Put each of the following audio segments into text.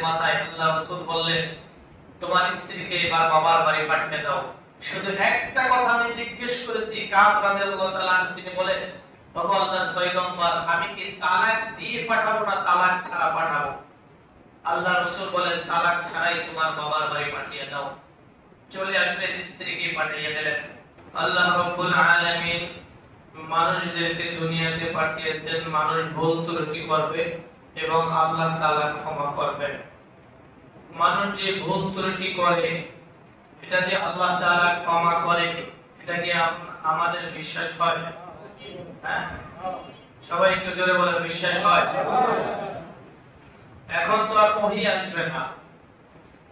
মাথায় আল্লাহ রাসূল বললেন, তোমার স্ত্রীকে এবার বাবার বাড়ি পাঠিয়ে দাও। শুধু একটা কথা আমি জিজ্ঞেস করেছি, কাব রাদিয়াল্লাহু তাআলা তিনি বলেন, ওগো আল্লাহর পয়গম্বর, আমি কি তালাক দিয়ে পাঠাবো না তালাক ছাড়া পাঠাবো? আল্লাহ রাসূল বলেন, তালাক ছাড়াই তোমার বাবার বাড়ি পাঠিয়ে দাও। চলে আসলেন, স্ত্রীকে পাঠিয়ে দিলেন। আল্লাহ রাব্বুল আলামিন মানুষদেরকে দুনিয়াতে পাঠিয়েছেন মানুষ ভুল ত্রুটি করবে এবং আল্লাহ তাআলা ক্ষমা করবেন। মানুষ যে ভুল ত্রুটি করে এটা যে আল্লাহ তাআলা ক্ষমা করে, এটা কি আমাদের বিশ্বাস হয়? হ্যাঁ, সবাই একটু জোরে বলেন, বিশ্বাস হয়? এখন তো আর ওহী আসবে না,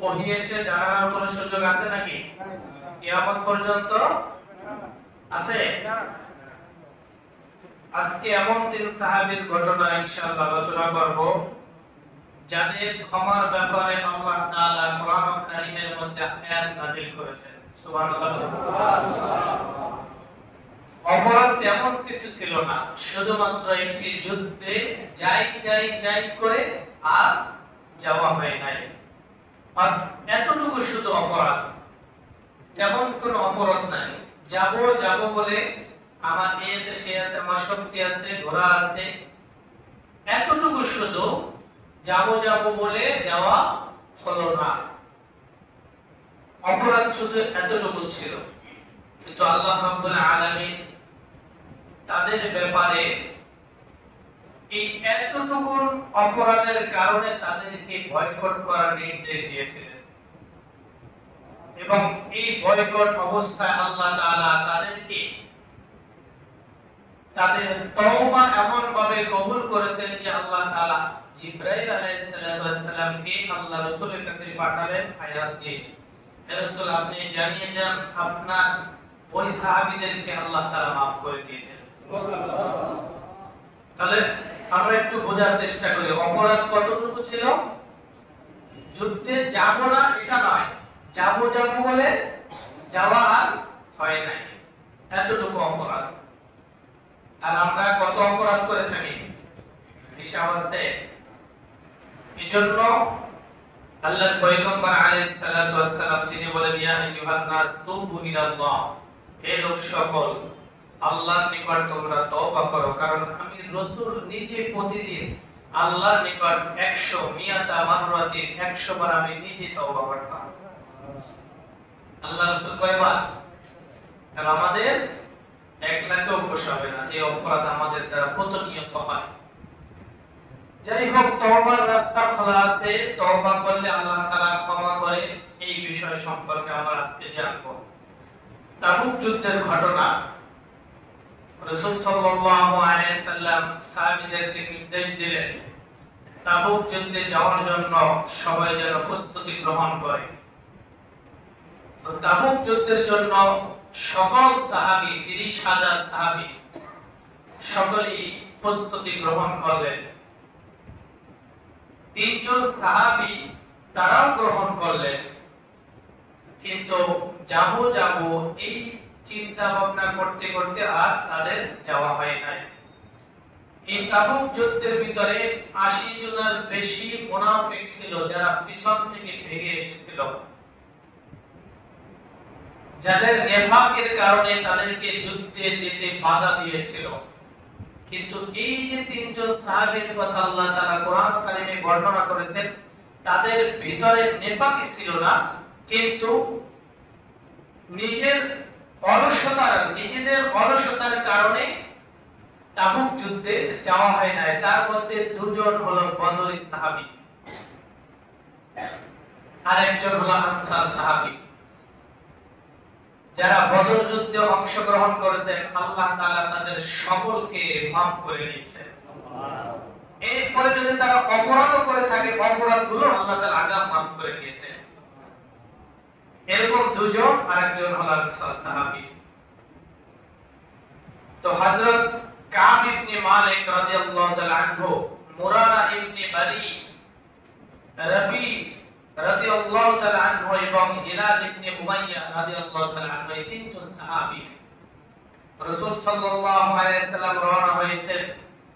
ওহী এসে জানার কোনো সুযোগ আছে নাকি? কিয়ামত পর্যন্ত আছে? আজকে এমন তিন সাহাবীর ঘটনা ইনশাআল্লাহ আলোচনা করব যাদের ক্ষমার ব্যাপারে আল্লাহ তাআলা কোরআন কারীমের মধ্যে আয়াত নাযিল করেছেন। সুবহানাল্লাহ। অপরাধ তেমন কিছু ছিল না, শুধুমাত্র একটি যুদ্ধে যাই করে আর যাওয়া হয় নাই। আর এতটুকু শুধু অপরাধ, তেমন কোনো অপরাধ নাই। যাব বলে আমার এই আছে সে আছে, আমার শক্তি আছে, ঘোড়া আছে, এতটুকু শুধু যাব বলে যাওয়া হলো না। অপরাধ শুধু এতটুকু ছিল। কিন্তু আল্লাহ রাব্বুল আলামিন তাদের ব্যাপারে এই এতটুকু অপরাধের কারণে তাদেরকে বয়কট করার নির্দেশ দিয়েছিলেন এবং এই বয়কট অবস্থায় আল্লাহ তাআলা তাদেরকে তাদের তওবা এমন ভাবে কবুল করেছেন যে আল্লাহ তাআলা জিবরাইল আলাইহিস সালাতু ওয়াস সালামকে আল্লাহ রাসূলের কাছে পাঠালেন আয়াত দিয়ে, হে রাসূল আপনি জানিয়ে যান আপনার ওই সাহাবীদেরকে আল্লাহ তাআলা maaf করে দিয়েছেন। সুবহানাল্লাহ। তাহলে আমরা একটু বোঝার চেষ্টা করি অপরাধ কতটুকু ছিল। যুদ্ধে যাব না এটা নয়, যাব বলে যাওয়া আর হয় নাই, এতটুকু অপরাধ। আর আমরা কত অপরাধ করে থাকি হিসাব আছে? এজন্য আল্লাহর পয়গম্বর আলাইহিস সালাতু ওয়াস সালাম তিনি বলেন, ইয়া আইয়ুহান নাস তুবু ইলাল্লাহ, হে লোক সকল আল্লাহর নিকট তোমরা তওবা করো, কারণ আমি রাসূল নিজে প্রতিদিন আল্লাহর নিকট 100 মিয়াতা মাররাতিন 100 বার আমি নিজে তওবা করতাম। আল্লাহ রাসূল কয়বার? তাহলে আমাদের 1 লাখও পোষাবে না যে অপরাধ আমাদের দ্বারা প্রতিনিয়ত হয়। যাই হোক, তওবার রাস্তা খোলা আছে, তওবা করলে আল্লাহ তাআলা ক্ষমা করে, এই বিষয় সম্পর্কে আমরা আজকে জানব। তাবুক যুদ্ধের ঘটনা। রাসূল সাল্লাল্লাহু আলাইহি সাল্লাম সাহাবীদেরকে নির্দেশ দিলেন তাবুক যুদ্ধে যাওয়ার জন্য সবাই যেন প্রস্তুতি গ্রহণ করে। তো তাবুক যুদ্ধের জন্য সকল সাহাবী 30,000 সাহাবী সকলেই প্রস্তুতি গ্রহণ করলেন। 3 জন সাহাবী তারাও গ্রহণ করলেন, কিন্তু যাব এই চিন্তা ভাবনা করতে করতে আর তাদের যাওয়া হয় নাই। এই তাবুক যুদ্ধের ভিতরে 80 জনের বেশি মুনাফিক ছিল যারা পিছন থেকে ভেগে এসেছিল, যাদের নেফাকের কারণে তাদেরকে যুদ্ধে যেতে বাধা দিয়েছিল। কিন্তু এই যে 3 জন সাহাবীর কথা আল্লাহ তাআলা কোরআন কারীমে বর্ণনা করেছেন, তাদের ভিতরে নেফাকি ছিল না, কিন্তু নিজেদের অলসতার কারণে তাবুক যুদ্ধে যাওয়া হয় না। তার মধ্যে 2 জন হলো বদরি সাহাবী আর একজন হলো আনসার সাহাবী। যারা বদর যুদ্ধে অংশগ্রহণ করেছেন আল্লাহ তাআলা তাদের সকলকে maaf করে দিয়েছেন। এরপরে যদি তারা অপরাধ করে থাকে, অপরাধগুলো আল্লাহ তাআলা আগে maaf করে দিয়েছেন। এরকম 2 জন আর একজন হলো আনসার সাহাবী। তো হযরত কাব ইবনে মালিক রাদিয়াল্লাহু তাআলা আনহু, মুরারা ইবনে বারি, রাবি রাদিয়াল্লাহু তাআলা আনহু এবং হিলাল ইবনে উমাইয়া রাদিয়াল্লাহু তাআলা আনহু, এই 3 জন সাহাবী রাসূল সাল্লাল্লাহু আলাইহি সাল্লাম রওনা হয়েছেন।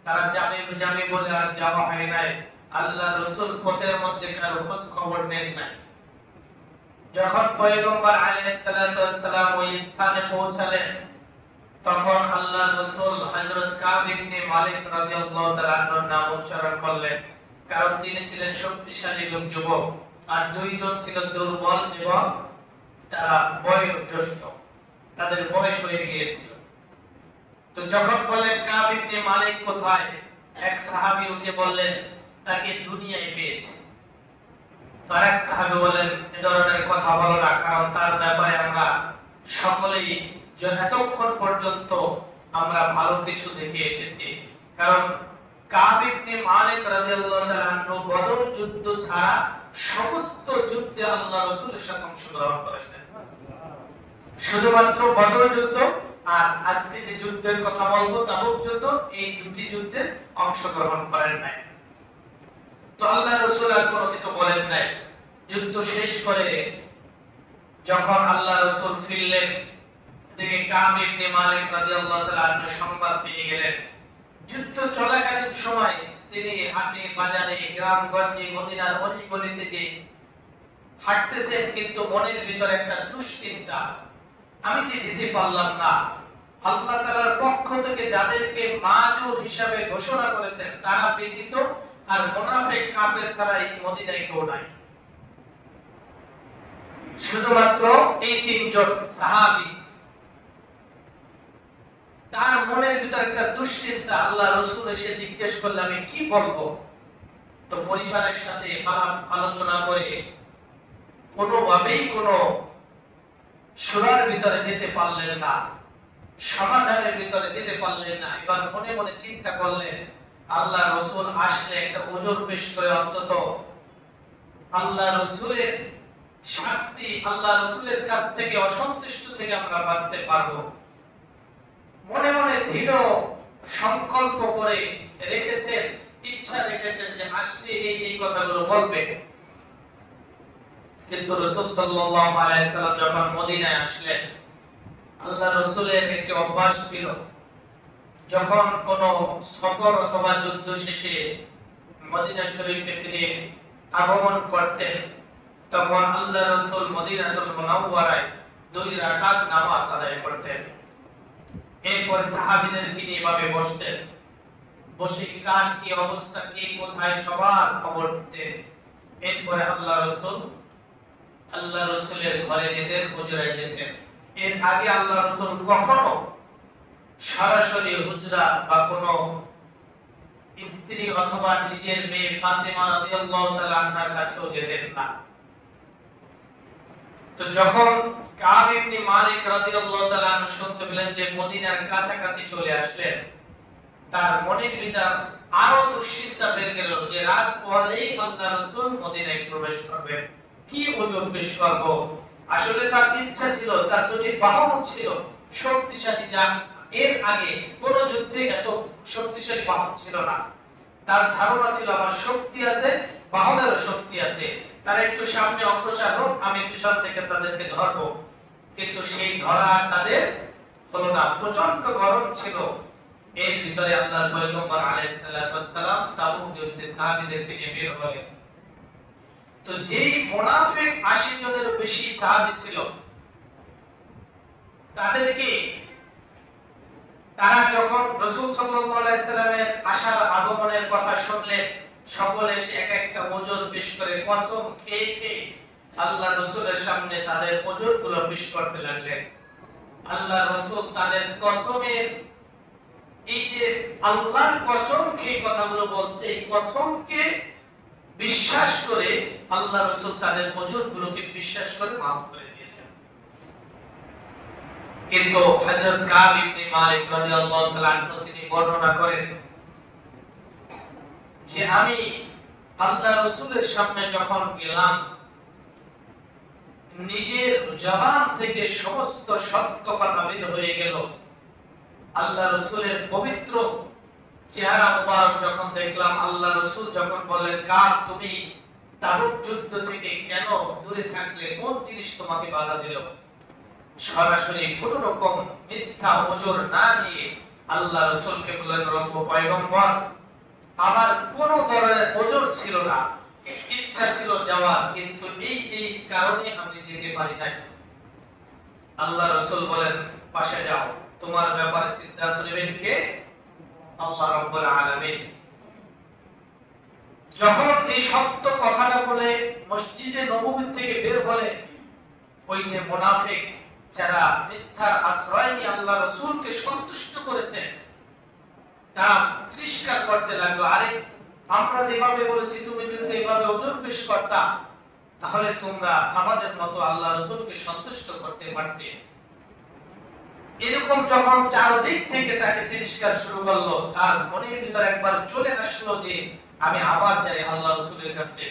তারা যাবে বলে আর যাওয়া হয় নাই। আল্লাহ রাসূল পথের মধ্যে কারো খোঁজ খবর নেন না। যখন পয়গম্বর আলাইহিস সালাতু ওয়াস সালাম ওই স্থানে পৌঁছালেন, তখন আল্লাহ রাসূল হযরত কাব ইবনে মালিক রাদিয়াল্লাহু তাআলা আনহুর নাম উচ্চারণ করলেন, কারণ তিনি ছিলেন শক্তিশালী এবং যুবক, আর দুইজন ছিল দুর্বল এবং তারা বয়োজ্যেষ্ঠ, তাদের বয়স হয়ে গিয়েছিল। তো যখন বললেন কাব ইবনে মালিক কোথায়, এক সাহাবী উঠে বললেন তাকে দুনিয়ায় পেয়েছে। তার এক সাহাবী বলেন এই ধরনের কথা বলো না, কারণ তার ব্যাপারে আমরা সকলেই এতক্ষণ পর্যন্ত আমরা ভালো কিছু দেখে এসেছি। কারণ কাব ইবনে মালিক রাদিয়াল্লাহু তাআলা আনহু বদর যুদ্ধ ছাড়া সমস্ত যুদ্ধে আল্লাহ রাসূলের সাথে অংশগ্রহণ করেছেন। শুধুমাত্র বদর যুদ্ধ আর আজকে যে যুদ্ধের কথা বলবো তাবুক যুদ্ধ, এই দুটি যুদ্ধে অংশগ্রহণ করেন নাই। তো আল্লাহ রাসূল আর কোনো কিছু বলেন নাই। যুদ্ধ শেষ করে যখন আল্লাহ রাসূল ফিরলেন, দেখে কাব ইবনে মালিক রাদিয়াল্লাহু তাআলা আনহু সংবাদ পেয়ে গেলেন। যুদ্ধ চলাকালীন সময় তিনি হাটে বাজারে গ্রামগঞ্জে মদিনার অলি গলিতে যে হাঁটতেছেন, কিন্তু মনের ভিতরে একটা দুশ্চিন্তা, আমি যে যেতে পারলাম না। আল্লাহ তাআলার পক্ষ থেকে যাদেরকে মাজুর হিসাবে ঘোষণা করেছেন তারা ব্যতীত আর মুনাফিক কাফের ছাড়া এই মদিনায় কেউ নাই। শুধুমাত্র এই তিনজন সাহাবী। তার মনের ভিতরে একটা দুশ্চিন্তা। আল্লাহ রাসূল এসে জিজ্ঞেস করলে আমি কি বলবো? তো পরিবারের সাথে আলোচনা করে কোনোভাবেই কোনো সুরার ভিতরে যেতে পারলেন না, সমাধানের ভিতরে যেতে পারলেন না। এবার মনে মনে চিন্তা করলেন আল্লাহ রাসূল আসলে একটা ওজর পেশ করে অন্তত আল্লাহ রাসূলের শাস্তি, আল্লাহ রাসূলের কাছ থেকে অসন্তুষ্ট থেকে আমরা বাঁচতে পারবো। মনে মনে দৃঢ় সংকল্প করে রেখেছেন, ইচ্ছা রেখেছেন যে আসলে এই কথাগুলো বলবে। কিন্তু রাসূল সাল্লাল্লাহু আলাইহি সাল্লাম যখন মদিনায় আসলেন, আল্লাহ রাসূলের একটি অভ্যাস ছিল, যখন কোনো সফর অথবা যুদ্ধ শেষে মদিনা শরীফে তিনি আগমন করতেন, তখন আল্লাহ রাসূল মদিনাতুল মুনাওয়ারায় 2 রাকাত নামাজ আদায় করতেন। এরপর সাহাবীদেরকে নিয়ে এভাবে বসতেন, বসে কার কি অবস্থা, কে কোথায় সবার খবর দিতেন। এরপরে আল্লাহ রাসূলের ঘরে যেতেন, হুজরায় যেতেন। এর আগে আল্লাহ রাসূল কখনো সরাসরি হুজরা বা কোনো স্ত্রী অথবা নিজের মেয়ে ফাতেমা রাদিয়াল্লাহু তাআলা আনহার কাছেও যেতেন না। তো যখন কাব ইবনে মালিক রাদিয়াল্লাহু তাআলা আনহু শুনতে পেলেন যে মদিনার কাছাকাছি চলে আসলেন, তার মনের ভিতর আরো দুশ্চিন্তা বেড়ে গেল যে রাত পরেই আল্লাহ রাসূল মদিনায় প্রবেশ করবেন, কি ওজর পেশ করব। আসলে তার ইচ্ছা ছিল, তার দুটি বাহু ছিল শক্তিশালী, যা এর আগে কোন যুদ্ধে এত শক্তিশালী বাহু ছিল না। তার ধারণা ছিল আমার শক্তি আছে, বাহুনেরও শক্তি আছে, তারা একটু সামনে অগ্রসর হোক, আমি পিছন থেকে তাদেরকে ধরবো। কিন্তু সেই ধরা তাদের হলো না, প্রচন্ড গরম ছিল। এর ভিতরে আল্লাহর পয়গম্বর আলাইহিস সালাতু ওয়াস সালাম তাবুক যুদ্ধে সাহাবীদেরকে নিয়ে বের হলেন। তো যেই মুনাফিক 80 জনের বেশি সাহাবী ছিল, তাদেরকে তারা যখন রাসূল সাল্লাল্লাহু আলাইহি সাল্লামের আসার আগমনের কথা শুনলেন, সকলে এসে এক একটা ওজর পেশ করে কসম খেয়ে খেয়ে আল্লাহ রাসূলের সামনে তাদের ওজরগুলো পেশ করতে লাগলেন। আল্লাহ রাসূল তাদের কসমের এই যে আল্লাহর কসম খেয়ে কথাগুলো বলছে, এই কসমকে বিশ্বাস করে আল্লাহ রাসূল তাদের ওজরগুলোকে বিশ্বাস করে maaf করে দিয়েছেন। কিন্তু হযরত কাব ইবনে মালিক রাদিয়াল্লাহু তাআলা আনহু তিনি বর্ণনা করেন যে আমি আল্লাহ রাসূলের সামনে যখন গেলাম, নিজের জবান থেকে সমস্ত সত্য কথা বের হয়ে গেল। আল্লাহ রাসূলের পবিত্র চেহারা মুবারক যখন দেখলাম, আল্লাহ রাসূল যখন বললেন কাব তুমি তাবুক যুদ্ধ থেকে কেন দূরে থাকলে, কোন জিনিস তোমাকে বাধা দিল? সরাসরি কোনো রকম মিথ্যা ওজর না নিয়ে আল্লাহ রাসূলকে বললেন রব্ব পয়গম্বর আমার কোনো ধরনের ওজর ছিল না, ইচ্ছা ছিল যাওয়ার, কিন্তু এই কারণে আমি যেতে পারি নাই। আল্লাহ রাসূল বলেন, পাশে যাও, তোমার ব্যাপারে সিদ্ধান্ত নেবেন কে? আল্লাহ রাব্বুল আলামিন। যখন এই সত্য কথাটা বলে মসজিদে নববী থেকে বের হলে, ওই যে মুনাফিক যারা মিথ্যার আশ্রয় নিয়ে আল্লাহ রাসূলকে সন্তুষ্ট করেছে, তারা তিরস্কার করতে লাগলো, আরে আমরা যেভাবে বলেছি তুমি যদি এইভাবে ওজর পেশ করতা, তাহলে তোমরা আমাদের মতো আল্লাহ রাসূলকে সন্তুষ্ট করতে পারতে। এরকম যখন চারদিক থেকে তাকে তিরস্কার শুরু করলো, তার মনের ভিতর একবার চলে আসলো যে আমি আবার যাই আল্লাহ রাসূলের কাছে,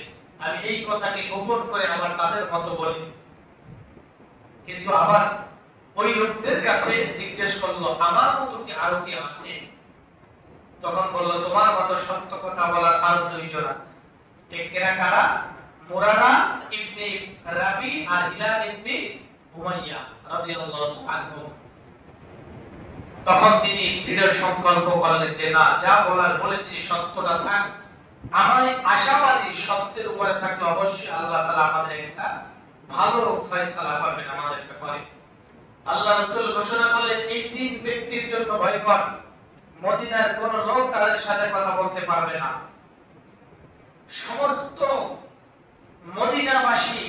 আমি এই কথাকে গোপন করে আবার তাদের মতো বলি। কিন্তু আবার ওই লোকদের কাছে জিজ্ঞেস করলো, আমার মতো কি আরো কি আছে? তখন বলল, তোমার মতো সত্য কথা বলার আরো দুইজন আছে। এরা কারা? মুরারা ইবনে রাবি আর হিলাল ইবনে উমাইয়া রাদিয়াল্লাহু আনহু। তখন তিনি দৃঢ় সংকল্প করলেন যে না, যা বলার বলেছি, সত্যটা থাক। আমি আশাবাদী সত্যের উপরে থাকলে অবশ্যই আল্লাহ তাআলা আমাদের একটা ভালো ফয়সালা করবেন আমাদের ব্যাপারে। আল্লাহ রাসূল ঘোষণা করলেন, এই তিন ব্যক্তির জন্য ভয়কর, মদিনার কোন লোক তাদের সাথে কথা বলতে পারবে না। সমস্ত মদিনাবাসী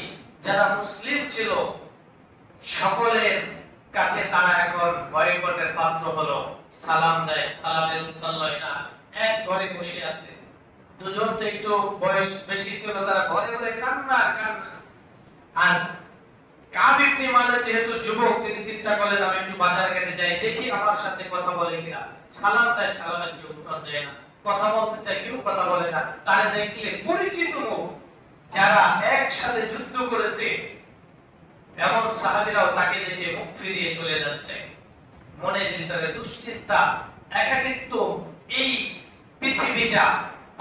যারা মুসলিম ছিল, সকলের কাছে তারা এখন বয়কটের পাত্র হলো। সালাম দেয়, সালামের উত্তর লয় না, এক ঘরে বসে আছে। দুজন তো একটু বয়স বেশি ছিল, তারা ঘরে ঘরে কান্না কান্না। আর কাব ইবনে মালিক যেহেতু যুবক, তিনি চিন্তা করলেন আমি একটু বাজার ঘাটে যাই, দেখি আমার সাথে কথা বলে কিনা। সালাম দেয়, সালামের কেউ উত্তর দেয় না, কথা বলতে চায় কেউ কথা বলে না। তারে দেখলে পরিচিত মুখ, যারা একসাথে যুদ্ধ করেছে এমন সাহাবীরাও তাকে দেখে মুখ ফিরিয়ে চলে যাচ্ছে। মনের ভিতরে দুশ্চিন্তা, একাকিত্ব। এই পৃথিবীটা,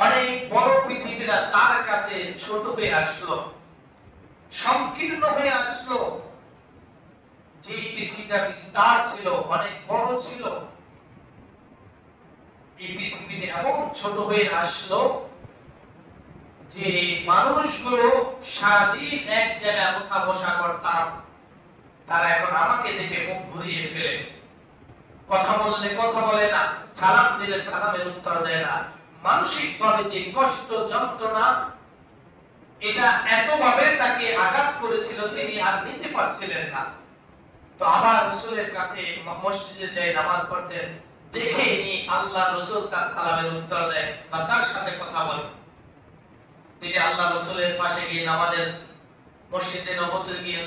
অনেক বড় পৃথিবীটা তার কাছে ছোট হয়ে আসলো, সংকীর্ণ হয়ে আসলো। যে পৃথিবীটা বিস্তার ছিল, অনেক বড় ছিল, এই পৃথিবীটা এমন ছোট হয়ে আসলো যে মানুষগুলো সারাদিন এক জায়গায় উঠা বসা করতাম, তারা এখন আমাকে দেখে মুখ ঘুরিয়ে ফেলে, কথা বললে কথা বলে না, সালাম দিলে সালামের উত্তর দেয় না। মানসিক ভাবে যে কষ্ট যন্ত্রণা, এটা এতভাবে তাকে আঘাত করেছিল, তিনি আর নিতে পারছিলেন না। তো আবার রাসূলের কাছে মসজিদে যাই নামাজ পড়তেন, দেখে নি আল্লাহ রাসূল তার সালামের উত্তর দেয় বা তার সাথে কথা বলে। তিনি আল্লাহ রাসূলের পাশে গিয়ে নামাজের মসজিদে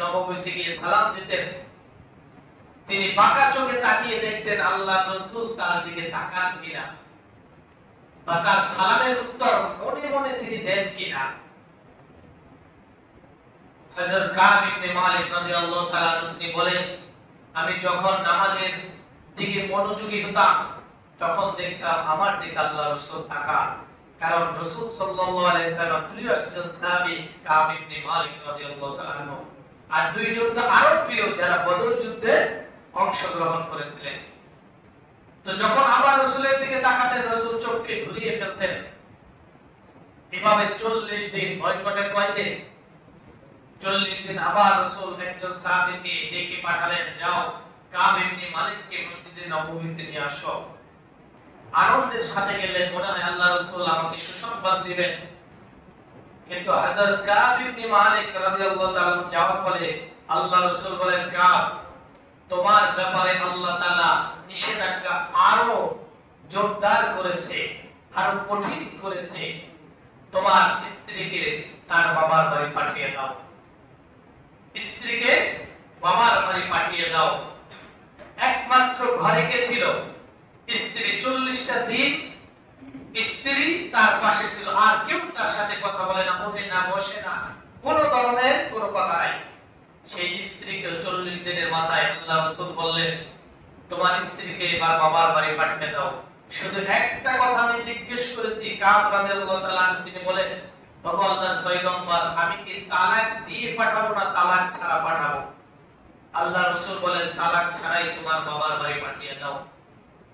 নববীতে গিয়ে সালাম দিতেন। তিনি বাঁকা চোখে তাকিয়ে দেখতেন আল্লাহ রাসূল তার দিকে তাকান কিনা, বা তার সালামের উত্তর মনে মনে তিনি দেন কিনা। হযরত কাব ইবনে মালিক রাদিয়াল্লাহু তাআলা তিনি বলেন, আমি যখন নামাজের দিকে মনোযোগী হতাম, তখন দেখতাম আমার দিকে আল্লাহ রাসূল তাকান। কারণ রাসূল সাল্লাল্লাহু আলাইহি ওয়াসাল্লাম প্রিয় একজন সাহাবী কাব ইবনে মালিক রাদিয়াল্লাহু তাআলা। আর দুইজন তো আরো প্রিয়, যারা বদর যুদ্ধে অংশগ্রহণ করেছিলেন। তো যখন আবার রাসূলের দিকে তাকাতেন, রাসূল চোখকে ঘুরিয়ে ফেলতেন। এভাবে 40 দিন বয়কটের কয়দিন, 40 দিন আবার রাসূল একজন সাহাবীকে ডেকে পাঠালেন, যাও কাব ইবনে মালিককে মসজিদে নববীতে নিয়ে আসো। আনন্দের সাথে গেলেন, মনে হয় আল্লাহ রাসূল আমাকে সুসংবাদ দিবেন। কিন্তু হযরত কাব ইবনে মালিক রাদিয়াল্লাহু তাআলা জবাব বলে, আল্লাহ রাসূল বলেন, কাব তোমার ব্যাপারে আল্লাহ তাআলা নিষেধাজ্ঞা আরো জোরদার করেছে, আরো কঠিন করেছে। তোমার স্ত্রীকে তার বাবার বাড়ি পাঠিয়ে দাও, স্ত্রীকে বাবার বাড়ি পাঠিয়ে দাও। একমাত্র ঘরে কে ছিল? স্ত্রী। 40টা দিন স্ত্রী তার পাশে ছিল, আর কেউ তার সাথে কথা বলে না, ওঠে না, বসে না, কোন ধরনের কোনো কথা নাই। সেই স্ত্রীকে 40 দিনের মাথায় আল্লাহ রাসূল বললেন, তোমার স্ত্রীকে এবার বাবার বাড়ি পাঠিয়ে দাও। শুধু একটা কথা আমি জিজ্ঞেস করেছি। কাব রাদিয়াল্লাহু তাআলা তিনি বলেন, ওগো আল্লাহর পয়গম্বর, আমি কি তালাক দিয়ে পাঠাবো না তালাক ছাড়া পাঠাবো? আল্লাহ রাসূল বলেন, তালাক ছাড়াই তোমার বাবার বাড়ি পাঠিয়ে দাও।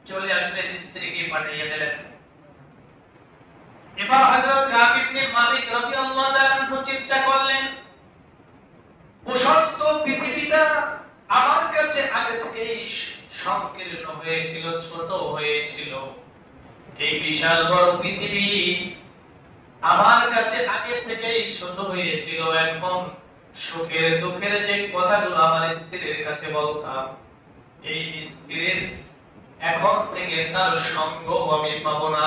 চলে আসলেন, স্ত্রীকে পাঠিয়ে দিলেন। এবার হযরত কাব ইবনে মালিক রাদিয়াল্লাহু তাআলা আনহু চিন্তা করলেন, প্রশস্ত পৃথিবীটা আমার কাছে আগে থেকেই সংকীর্ণ হয়েছিল, ছোট হয়েছিল। এই বিশাল বড় পৃথিবী আমার কাছে আগে থেকেই ছোট হয়েছিল। এখন সুখের দুঃখের যে কথাগুলো আমার স্ত্রীর কাছে বলতাম, এই স্ত্রীর এখন থেকে তার সঙ্গ আমি পাবো না,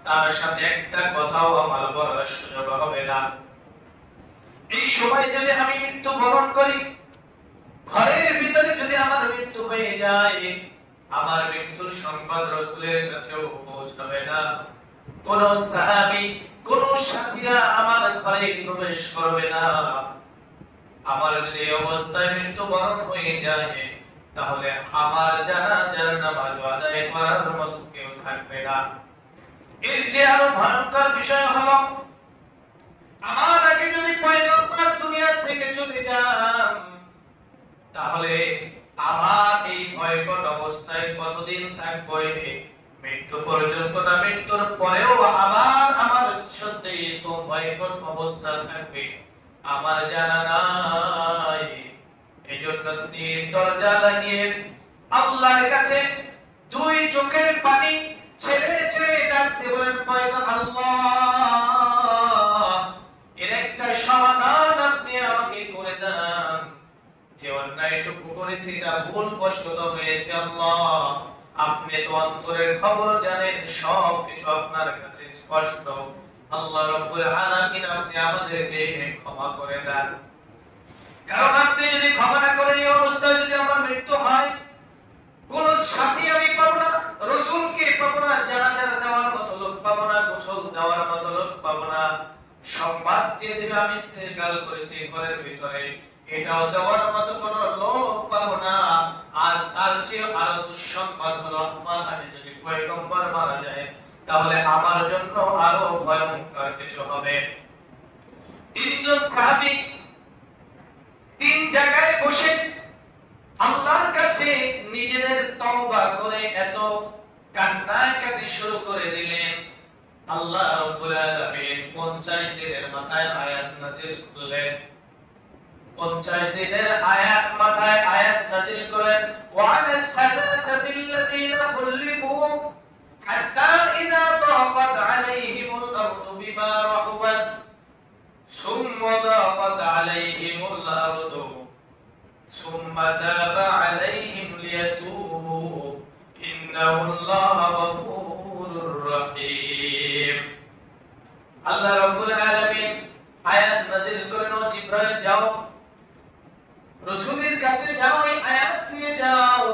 তার সাথে একটা কথাও আমার বলার সুযোগ হবে না। এই সময় যদি আমি মৃত্যু বরণ করি, ঘরের ভিতরে যদি আমার মৃত্যু হয়ে যায়, আমার মৃত্যুর সংবাদ রাসূলের কাছেও পৌঁছাবে না। কোন সাহাবী, কোন সাথীরা আমার ঘরে প্রবেশ করবে না। আমার যদি এই অবস্থায় মৃত্যু বরণ হয়ে যায়, তাহলে আমার জানাজার নামাজ আদায় করার মতো কেউ থাকবে না। এর যে আরো ভয়ঙ্কর বিষয় হলো, আমার আগে যদি পয়গম্বর দুনিয়া থেকে চলে যান, তাহলে আমার এই ভয়ঙ্কর অবস্থায় কতদিন থাকবো? মৃত্যু পর্যন্ত না, মৃত্যুর পরেও আবার আমার সাথে এরকম ভয়ঙ্কর অবস্থা থাকবে আমার জানা নাই। এজন্য তিনি দরজা লাগিয়ে আল্লাহর কাছে দুই চোখের পানি ছেড়ে ছেড়ে ডাকতে বলেন, আল্লাহ, এর একটা সমাধান আপনি আমাকে করে দেন। যে অন্যায়টুকু করেছি তা ভুলবশত হয়েছে, আল্লাহ আপনি তো অন্তরের খবর জানেন, সব কিছু আপনার কাছে স্পষ্ট। আল্লাহ রাব্বুল আলামিন, আপনি আমাদেরকে ক্ষমা করে দেন। কারণ আপনি যদি ক্ষমা না করেন, এই অবস্থায় যদি আমার মৃত্যু হয়, কোন সাথী আমি পাবো না, রাসূলকে পাবো না, জানাজা দেওয়ার মতো লোক পাবো না, গোসল দেওয়ার মতো লোক পাবো না। সংবাদ যে দেবে আমি ইন্তেকাল করেছি ঘরের ভিতরে, এটাও দেওয়ার মতো কোন লোক পাবো না। আর তার চেয়ে আরো দুঃসংবাদ হলো, আমার আগে যদি পয়গম্বর মারা যায়, তাহলে আমার জন্য আরো ভয়ঙ্কর কিছু হবে। তিনজন সাহাবী তিন জায়গায় বসে আল্লাহর কাছে নিজেদের তওবা করে এত কান্নাকাটি শুরু করে দিলেন। আল্লাহ রাব্বুল আলামিন 50 দিনের মাথায় আয়াত নাযিল করলেন। 50 দিনের আয়াত মাথায় আয়াত নাযিল করেন, ওয়া আলাস সালাসাতিল্লাযীনা খুলিফু হাত্তা ইযা দাকাত আলাইহিমুল আরদু বিমা রাহুবাত সুম্মা দাকাত আলাইহিমুল আরদু সুম্মা তাবা আলাইহিম লিয়াতুবু ইন্নাল্লাহা গফুরুর রহিম। আল্লাহ রাব্বুল আলামিন আয়াত নাযিল করেন, জিবরাইল যাও রাসূলের কাছে, যাও এই আয়াত নিয়ে যাও।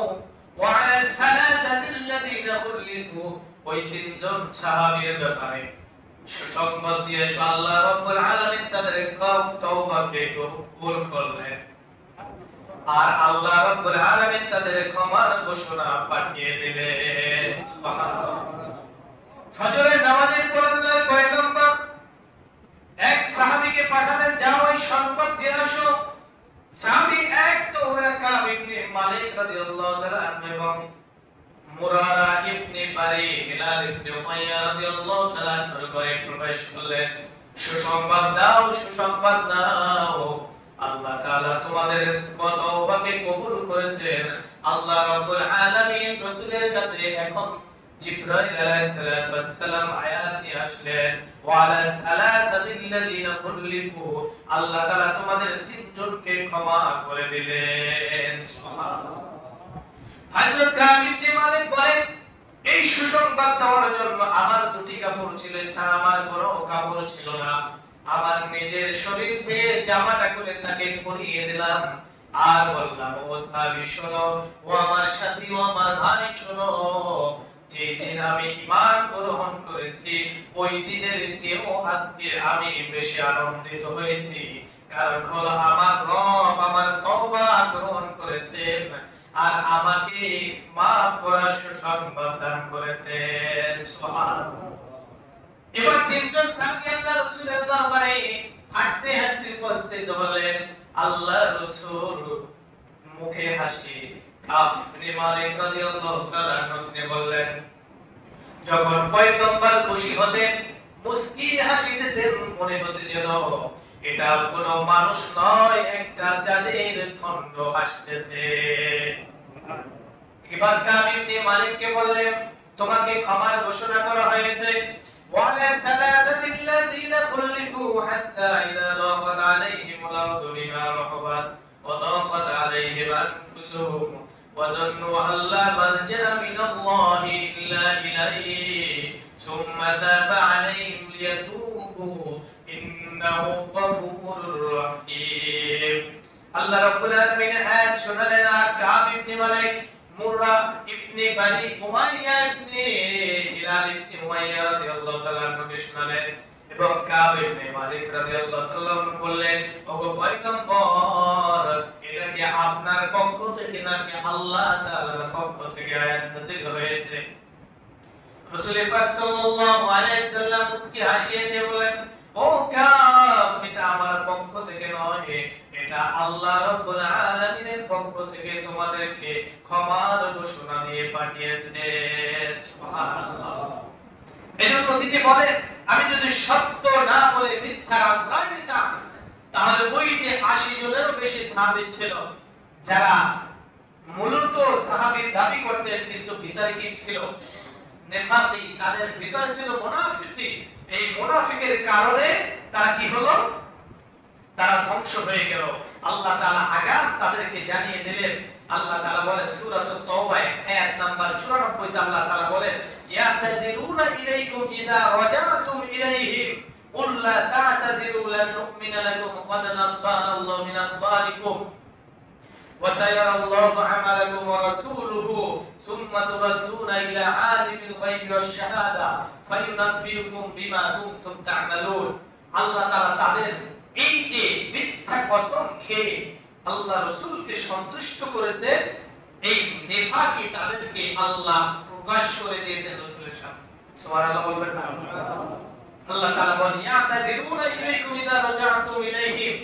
ওয়া আলা সালাসাতিল্লাযীনা খুলিফু, ওই তিনজন সাহাবীর ব্যাপারে সুসংবাদ দিয়ে আল্লাহ রাব্বুল আলামিন তাদের তওবাকে কবুল করলেন। আর আল্লাহ রাব্বুল আলামিন তাদের ক্ষমার ঘোষণা পাঠিয়ে দিলেন। সুবহানাল্লাহ। ফজরের নামাজের পর আল্লাহর পয়গম্বর এক সাহাবীকে পাঠালেন, যাও এই সংবাদ দিয়ে আসো। সাহাবী এক দৌড়ে কাব ইবনে মালিক রাদিয়াল্লাহু তাআলা আনহু এবং মুরারা ইবনে বারি হিলাল ইবনে উমাইয়া রাদিয়াল্লাহু তাআলা আনহুর ঘরে প্রবেশ করলেন। সুসংবাদ দাও, সুসংবাদ দাও, আল্লাহ তাআলা তোমাদের তওবাকে কবুল করেছেন। আল্লাহ রাব্বুল আলামিন রাসূলের কাছে এখন জিবরাইল আলাইহিস সালাতু ওয়াস সালাম আয়াত নিয়ে আসলেন, ওয়া আলা সালাসাতিল্লাযীনা খুলিফু, আল্লাহ তাআলা তোমাদের তিনজনকে ক্ষমা করে দিলেন। সুবহানাল্লাহ। হযরত কাব ইবনে মালিক বলেন, এই সুসংবাদ দেওয়ার জন্য আমার দুটি কাপড় ছিল, ছাড়া আমার কোনো কাপড় ছিল না। আমার নিজের শরীর থেকে জামাটা করে তাকে পরিয়ে দিলাম আর বললাম, ও সাহাবী শোনো, ও আমার সাথী, ও আমার ভাই শোনো, যে দিন আমি ঈমান গ্রহণ করেছি, ওই দিনের চেয়েও আজকে আমি বেশি আনন্দিত হয়েছি। কারণ হলো আমার রব আমার তওবা গ্রহণ করেছেন আর আমাকে মাফ করার সুসংবাদ দান করেছেন। সুবহানাল্লাহ। এবার তিনজন সাহাবী আল্লাহর রাসূলের দরবারে হাঁটতে হাঁটতে উপস্থিত হলেন। আল্লাহর রাসূল মুখে হাসি, কাব ইবনে মালিক রাদিয়াল্লাহু তাআলা আনহু বললেন, যখন পয়গম্বর খুশি হতেন মুস্কি হাসিতে মনে হতে যেন এটা কোনো মানুষ নয়, একটা জালের খণ্ড হাসতেছে। এবার কাব ইবনে মালিককে বললেন, তোমাকে ক্ষমার ঘোষণা করা হয়েছে। ওয়ালা সালাতাল্লাযীনা খুলিফু হাত্তা ইযা লাকাত আলাইহিমুল আরদু বিমা রাহাবাত ওয়া দাকাত আলাইহিম আনফুসুহুম ওয়া যান্নু আল্লা মালজা মিনাল্লাহি ইল্লা ইলাইহি সুম্মা তাবা আলাইহিম লিয়াতুবু ইন্নাহু গফুরুর রহিম। আল্লাহ রাব্বুল আলামিন আয়াত শোনালেন আর কাব ইবনে মালিক, মুররা ইবনে বানি উমাইয়া ইবনে হিলাল ইবনে উমাইয়া রাদিয়াল্লাহু তাআলা আনহুকে শোনালেন এবং কাব ইবনে মালিক রাদিয়াল্লাহু তাআলা বললেন, ওগো পয়গম্বর, এটা কি আপনার পক্ষ থেকে নাকি আল্লাহ তাআলার পক্ষ থেকে আয়াত নাযিল হয়েছে? রাসূল পাক সাল্লাল্লাহু আলাইহি সাল্লাম মুস্কি হাসিয়ে দিয়ে বলেন, ও কাব, এটা আমার পক্ষ থেকে নয়, এটা আল্লাহ রাব্বুল আলামিনের পক্ষ থেকে তোমাদেরকে ক্ষমার ঘোষণা দিয়ে পাঠিয়েছেন। সুবহানাল্লাহ। এজন্য তিনি বলেন, আমি যদি সত্য না বলে মিথ্যার আশ্রয় নিতাম তাহলে বইতে 80 জনেরও বেশি সাহাবী ছিল যারা মূলত সাহাবীর দাবি করতেন কিন্তু ভিতরে কি ছিল? নেফাকি, তাদের ভিতরে ছিল মুনাফিকি। এই মুনাফিকের কারণে তারা কি হলো? তারা ধ্বংস হয়ে গেল। আল্লাহ তাআলা আগাম তাদেরকে জানিয়ে দিলেন। আল্লাহ তাআলা বলেন সূরাতুত তাওবায় আয়াত নাম্বার 94 তে আল্লাহ তাআলা বলেন, ইয়াতাজিরুনা ইলাইকুম ইযা রাজাতুম ইলাইহিম কুল লা তা'তাযিরু লান নু'মিনা লাকুম ক্বাদ নাব্বানা আল্লাহু মিন আখবারিকুম ওয়া সায়ারা আল্লাহু আমালাকুম ওয়া রাসূলুহু সুম্মা তুরাদ্দুনা ইলা আলিমিল গায়বি ওয়াশ শাহাদা ফায়ুনাব্বিউকুম বিমা কুনতুম তা'মালুন। আল্লাহ তাআলা তাদের এই যে মিথ্যা কসম খেয়ে আল্লাহ রাসূলকে সন্তুষ্ট করেছে, এই নেফাকি তাদেরকে আল্লাহ প্রকাশ করে দিয়েছেন রাসূলের সামনে। সুবহানাল্লাহ বলবেন না? আল্লাহ তাআলা বলেন, ইয়াতাজিরুনা ইলাইকুম ইযা রাজাতুম ইলাইহিম,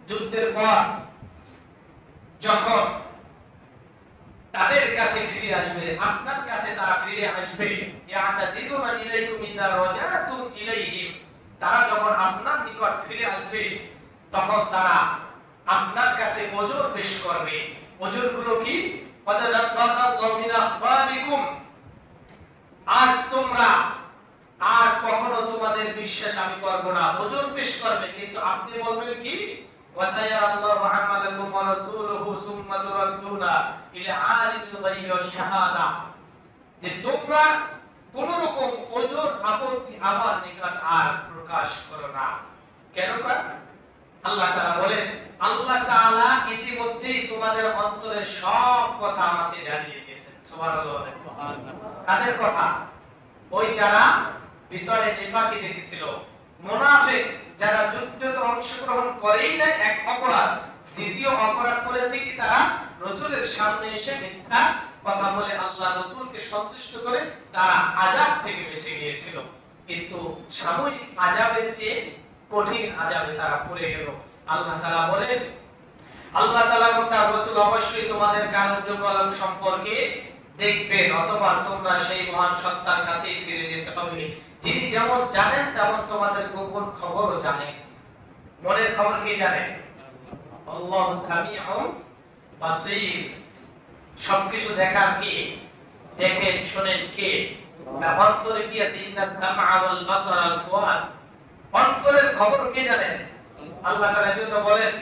যুদ্ধের পর যখন তাদের কাছে ফিরে আসবে, আপনার কাছে তারা ফিরে আসবে। ইয়াতাজিরুনা ইলাইকুম ইযা রাজাতুম ইলাইহিম, তারা যখন আপনার নিকট ফিরে আসবে তখন তারা আপনার কাছে ওজর পেশ করবে। ওজরগুলো কি? আজ তোমরা আর কখনো তোমাদের বিশ্বাস আমি করব না, ওজর পেশ করবে। কিন্তু আপনি বলবেন কি? ওয়াসায়ারাল্লাহু আমালাকুম ওয়া রাসূলুহু সুম্মা তুরাদ্দুনা ইলা আলিমিল গায়বি ওয়াশ শাহাদা, যে তোমরা কোন রকম ওজর আপত্তি আমার নিকট আর প্রকাশ করো না। কেন? আল্লাহ তাআলা বলেন, আল্লাহ তাআলা ইতিমধ্যেই তোমাদের অন্তরের সব কথা আমাকে জানিয়ে দিয়েছেন। সুবহানাল্লাহ। কাদের কথা? ওই যারা ভিতরে নিফাকি দেখেছিল, মুনাফিক যারা যুদ্ধে অংশগ্রহণ করেই না, এক অপরাধ। দ্বিতীয় অপরাধ করেছে কি? তারা রাসূলের সামনে এসে মিথ্যা কথা বলে আল্লাহ রাসূলকে সন্তুষ্ট করে তারা আযাব থেকে বেঁচে গিয়েছিল, কিন্তু সাময়িক আযাবের চেয়ে কঠিন আযাবে তারা পড়ে গেল। আল্লাহ তাআলা বলেন, আল্লাহ তাআলা এবং তার রাসূল অবশ্যই তোমাদের কার্যকলাপ সম্পর্কে দেখবেন, অতঃপর তোমরা সেই মহান সত্তার কাছেই ফিরে যেতে হবে, যিনি যেমন জানেন তেমন তোমাদের গোপন খবরও জানেন। মনের খবর কি জানেন? আল্লাহু সামিউন বাসীর। সবকিছু দেখার কে? দেখেন শোনেন কে? অন্তরে কি আছে? ইন্নাস সামআ ওয়াল বাসারা ওয়াল ফুআদ। অন্তরের খবর কে জানেন? আল্লাহ তাআলা জন্য বলেন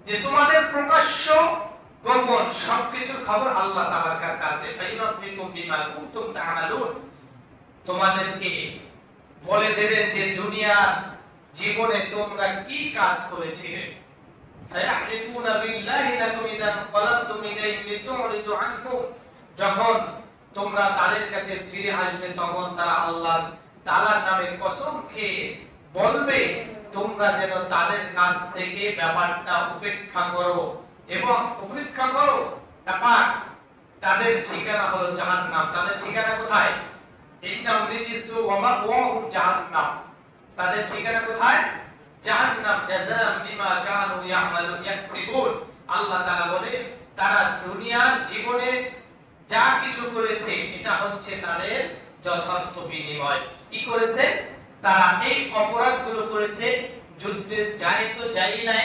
যে তোমাদের প্রকাশ্য গোপন সবকিছুর খবর আল্লাহ তাআলার কাছে আছে। ফাইনাব্বিকুম বিমা কুনতুম তা'মালুন, তোমাদেরকে বলে দেবেন যে দুনিয়ার জীবনে তোমরা কি কাজ করেছিলে। সায়াহলিফুনা বিল্লাহি লাকুম ইযা ক্বালাবতুম ইলাইহিম লিতু'রিদু আনহুম, যখন তোমরা তাদের কাছে ফিরে আসবে তখন তারা আল্লাহ তাআলার নামে কসম খেয়ে বলবে তোমরা যেন তাদের কাছ থেকে ব্যাপারটা উপেক্ষা করো এবং উপেক্ষা করো। ব্যাপার তাদের ঠিকানা হলো জাহান্নাম। তাদের ঠিকানা কোথায়? ইন্নাহুম রিজিসু ওয়া মাওয়াহুম জাহান্নাম। তাদের ঠিকানা কোথায়? জাহান্নাম। জাযাআম বিমা কানু ইয়ামালুন ইয়াকসিবুন। আল্লাহ তাআলা বলেন তারা দুনিয়ার জীবনে যা কিছু করেছে এটা হচ্ছে তাদের যথার্থ বিনিময়। কি করেছে? তারা এই অপরাধগুলো করেছে, যুদ্ধে যায় তো যাই নাই,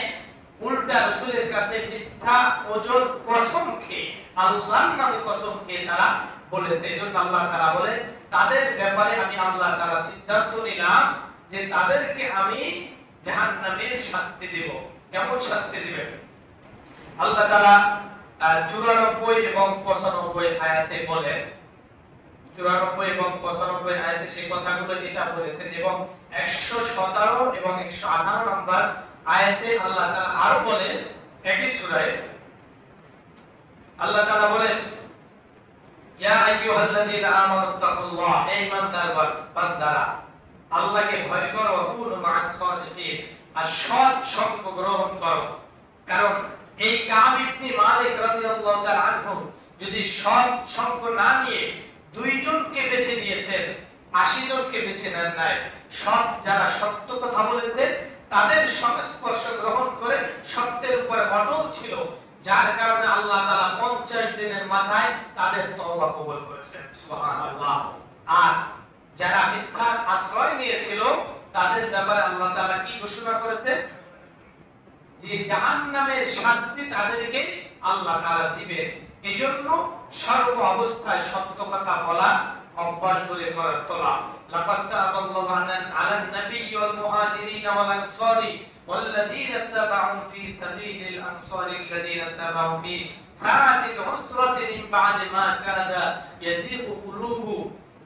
উল্টা রাসূলের কাছে মিথ্যা ওজর কসম খেয়ে, আল্লাহর নামে কসম খেয়ে তারা বলেছে। এজন্য আল্লাহ তাআলা বলে তাদের ব্যাপারে আমি আল্লাহ তাআলা সিদ্ধান্ত নিলাম যে তাদেরকে আমি জাহান্নামের শাস্তি দেব। কেমন শাস্তি দিবেন? আল্লাহ তাআলা 94 এবং 95 আয়াতে বলেন, 94 এবং 95 আয়াতে সেই কথাগুলো এটা বলেছেন, এবং 117 এবং 118 নম্বর আয়াতে আল্লাহ তাআলা আরো বলেন একই সূরায় আল্লাহ তাআলা বলেন, ইয়া আইয়ুহাল্লাযীনা আমানুত্তাকুল্লাহ, হে ঈমানদার বান্দারা আল্লাহকে ভয় করো, কুনু মা'আস সাদিকিন, আর সৎ সঙ্গ গ্রহণ করো। কারণ এই কাব ইবনে মালিক রাদিয়াল্লাহু তাআলা আনহু যদি সৎ সঙ্গ না নিয়ে দুইজনকে বেছে নিয়েছেন, 80 জনকে বেছে নেন নাই। সৎ যারা সত্য কথা বলেছে তাদের সংস্পর্শ গ্রহণ করে সত্যের উপরে অটল ছিল, যার কারণে আল্লাহ তাআলা 50 দিনের মাথায় তাদের তওবা কবুল করেছেন। সুবহানাল্লাহ। আর যারা মিথ্যার আশ্রয় নিয়েছিল তাদের ব্যাপারে আল্লাহ তাআলা কি ঘোষণা করেছে? যে জাহান্নামের শাস্তি তাদেরকে আল্লাহ তাআলা দিবেন। এজন্য সর্ব অবস্থায় সত্য কথা বলা অভ্যাস করে করার তোলা। লাকাদ তাআল্লাহু আলান নবিয়্যি ওয়াল মুহাজিরিন ওয়াল আনসারি والذين اتبعوا في سبيل الأنصار الذين اتبعوا في ساعة العسرة من بعد ما كاد يزيغ قلوب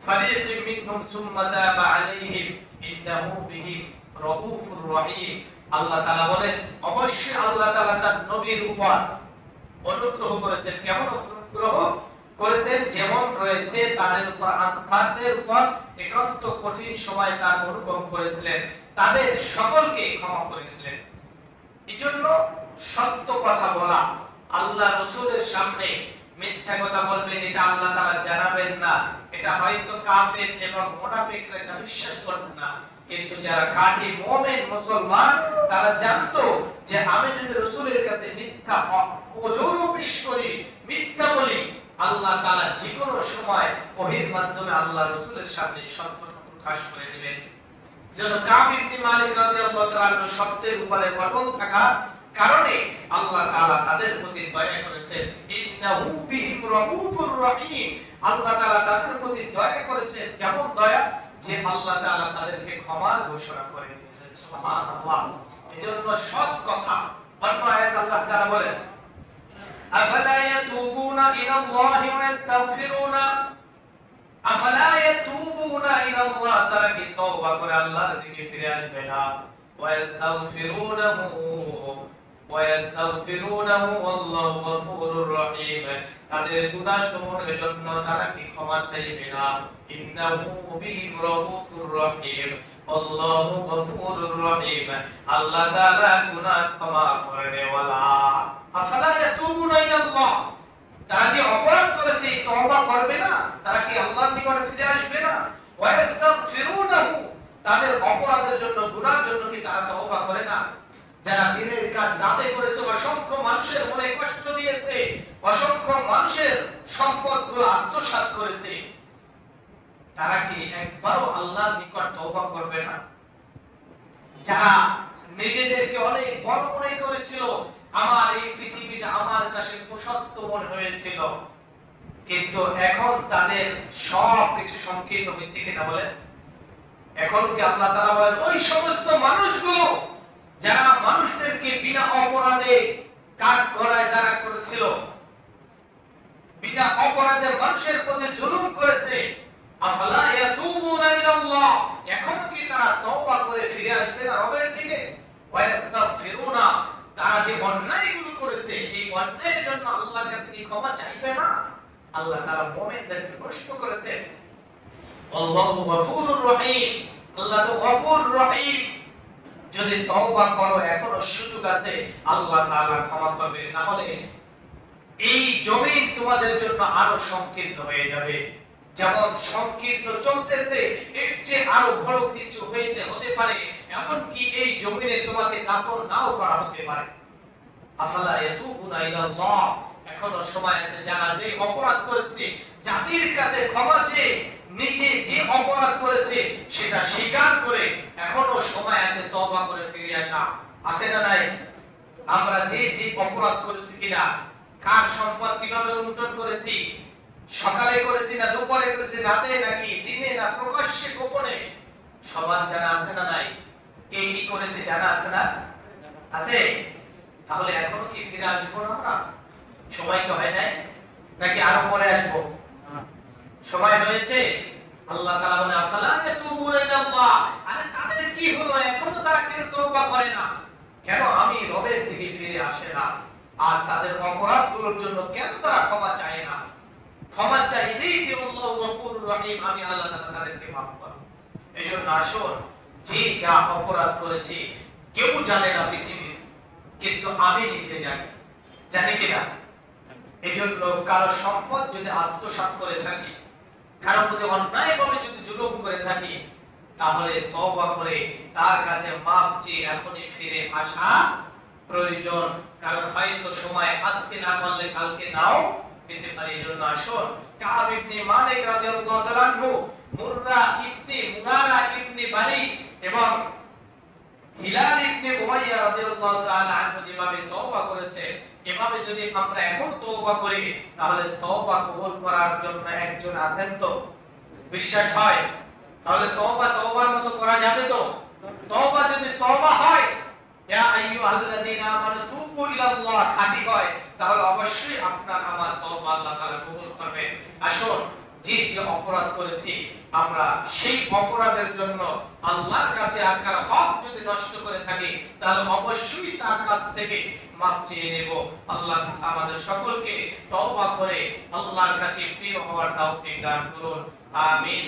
فريق منهم ثم تاب عليهم إنه بهم رؤوف رحيم। আল্লাহ তাআলা বলেন অবশ্যই আল্লাহ তাআলা তার নবীর উপর অনুগ্রহ করেছেন। কেমন অনুগ্রহ করেছেন? যেমন রয়েছে তাদের উপর আনসারদের উপর একান্ত কঠিন সময় তার অনুগ্রহ করেছিলেন, তাদের সকলকে ক্ষমা করেছিলেন। এজন্য সত্য কথা বলা, আল্লাহ রাসূলের সামনে মিথ্যা কথা বলবেন এটা আল্লাহ তাআলা জানাবেন না। এটা হয়তো কাফের এবং মুনাফিকরা এটা বিশ্বাস করত না, কিন্তু যারা খাঁটি মুমিন মুসলমান তারা জানতো যে আমি যদি রাসূলের কাছে মিথ্যা ওজর পেশ করি, মিথ্যা বলি, আল্লাহ তাআলা যে কোনো সময় ওহীর মাধ্যমে আল্লাহ রাসূলের সামনে সত্যটা প্রকাশ করে দিবেন। যেন কাব ইবনে মালিক রাদিয়াল্লাহু তাআলা সত্যের উপরে অটল থাকা কারণে আল্লাহ তাআলা তাদের প্রতি দয়া করেছেন। ইন্নাহু বিহিম রাউফুর রহিম, আল্লাহ তাআলা তাদের প্রতি দয়া করেছেন। কেমন দয়া? যে আল্লাহ তাআলা তাদেরকে ক্ষমার ঘোষণা করে দিয়েছেন। সুবহানাল্লাহ। এজন্য সৎ কথা। অন্য আয়াত আল্লাহ তাআলা বলেন, আফালা ইয়াতুবুনা ইলাল্লাহি ওয়া ইস্তাগফিরুনা, আফালা ইয়াতুবুনা ইলাল্লাহ, তারা কি তওবা করে আল্লাহর দিকে ফিরে আসবে না? ওয়া ইস্তাগফিরুনাহু আল্লাহু গফুরুর রহিম, তাদের গুনাহ সমূহের জন্য তারা কি ক্ষমা চাইবে না? ইন্নাহু বিহিম রাউফুর রহিম আল্লাহু গফুরুর রহিম, আল্লাহ তাআলা গুনাহ ক্ষমা করে ওয়ালা। আফালা ইয়াতুবুনা ইলাল্লাহ, তারা যে অপরাধ করেছে তওবা করবে না? তারা কি আল্লাহর নিকটে ফিরে আসবে না? ওয়া ইস্তাগফিরুনাহু, তাদের অপরাধের জন্য গুনাহের জন্য কি তারা তওবা করে না? যারা দিনের কাজ রাতে করেছে, অসংখ্য মানুষের মনে কষ্ট দিয়েছে, অসংখ্য মানুষের সম্পদগুলো আত্মসাৎ করেছে, তারা কি একবারও আল্লাহর নিকট তওবা করবে না? যারা নিজেদেরকে অনেক বড় মনে করেছিল, আমার এই পৃথিবীটা আমার কাছে প্রশস্ত মনে হয়েছিল, কিন্তু এখন তাদের সব কিছু সংকীর্ণ হয়েছে কিনা বলেন? এখন কি আল্লাহ তাআলা বলেন ওই সমস্ত মানুষগুলো যারা মানুষদেরকে বিনা অপরাধে কাঠগড়ায় দাঁড়া করেছিল, বিনা অপরাধে মানুষের প্রতি জুলুম করেছে, আফালা ইয়াতুবুনা ইলাল্লাহ, এখন কি তারা তওবা করে ফিরে আসবে না রবের দিকে? ওয়া ইস্তাগফিরুনা, তারা যে অন্যায়গুলো করেছে এই অন্যায়ের জন্য আল্লাহর কাছে কি ক্ষমা চাইবে না? আল্লাহ তাআলা মুমিনদেরকে প্রশ্ন করেছেন, আল্লাহু গফুরুর রহিম, আল্লাহ তো গফুর রহিম, যদি তওবা করো এখনো সুযোগ আছে, আল্লাহ তাআলা ক্ষমা করবেন, না হলে এই জমিন তোমাদের জন্য আরো সংকীর্ণ হয়ে যাবে। যেমন সংকীর্ণ চলতেছে এর চেয়ে আরো বড় কিছু হতে পারে, এমনকি এই জমিনে তোমাকে দাফন নাও করা হতে পারে। আফালা ইয়াতুবুনা ইলাল্লাহ, এখনো সময় আছে। যারা যে অপরাধ করেছে জাতির কাছে ক্ষমা চেয়ে নিজে যে অপরাধ করেছে সেটা স্বীকার করে এখনো সময় আছে তওবা করে ফিরে আসা। আছে না নাই? আমরা যে যে অপরাধ করেছি কিনা, কার সম্পদ কিভাবে লুণ্ঠন করেছি, সকালে করেছি না দুপুরে করেছি, রাতে নাকি দিনে না প্রকাশ্যে গোপনে, সবার জানা আছে না নাই? কে কি করেছে জানা আছে না? আছে। তাহলে এখনো কি ফিরে আসবো না আমরা? সময় কি হয় নাই নাকি আরো পরে আসবো? সময় হয়েছে। আল্লাহ তাআলা বলেন আফালা ইয়াতুবুনা ইলাল্লাহ, আরে তাদের কি হলো, এখনো তারা কেন তওবা করে না? কেন আমি রবের দিকে ফিরে আসে না? আর তাদের অপরাধগুলোর জন্য কেন তারা ক্ষমা চায় না? ক্ষমা চাইলেই যে আল্লাহু গফুরুর রহিম, আমি আল্লাহ তাআলা তাদেরকে মাফ করব। এজন্য আসুন, যে যা অপরাধ করেছি কেউ জানে না পৃথিবীর, কিন্তু আমি নিজে জানি। জানি কিনা? এজন্য কারো সম্পদ যদি আত্মসাৎ করে থাকি, কারো প্রতি অন্যায়ভাবে যদি জুলুম করে থাকি, তাহলে তওবা করে তার কাছে মাপ চেয়ে এখনই ফিরে আসা প্রয়োজন। কারণ হয়তো সময় আজকে না করলে কালকে নাও পেতে পারে। এজন্য আসুন, কাব ইবনে মালিক রাদিয়াল্লাহু তাআলা আনহু, মুরারা ইবনে বারি এবং হিলাল ইবনে উমাইয়া রাদিয়াল্লাহু তাআলা আনহু যেভাবে তওবা করেছে, এভাবে যদি আমরা এখন তওবা করি, তাহলে তওবা কবুল করার জন্য একজন আছেন তো? বিশ্বাস হয়? তাহলে তওবার মতো করা যাবে তো? তওবা যদি তওবা হয়, ইয়া আইয়ুহাল্লাযীনা আমানু তুবু ইলাল্লাহ খাঁটি হয়, তাহলে অবশ্যই আপনার আমার তওবা আল্লাহ তাআলা কবুল করবেন। আসুন, যে যে অপরাধ করেছি আমরা সেই অপরাধের জন্য আল্লাহর কাছে আকার হক যদি নষ্ট করে থাকি, তাহলে অবশ্যই তার কাছ থেকে মাপ চেয়ে নেব। আল্লাহ আমাদের সকলকে তওবা করে আল্লাহর কাছে প্রিয় হওয়ার তৌফিক দান করুন। আমিন।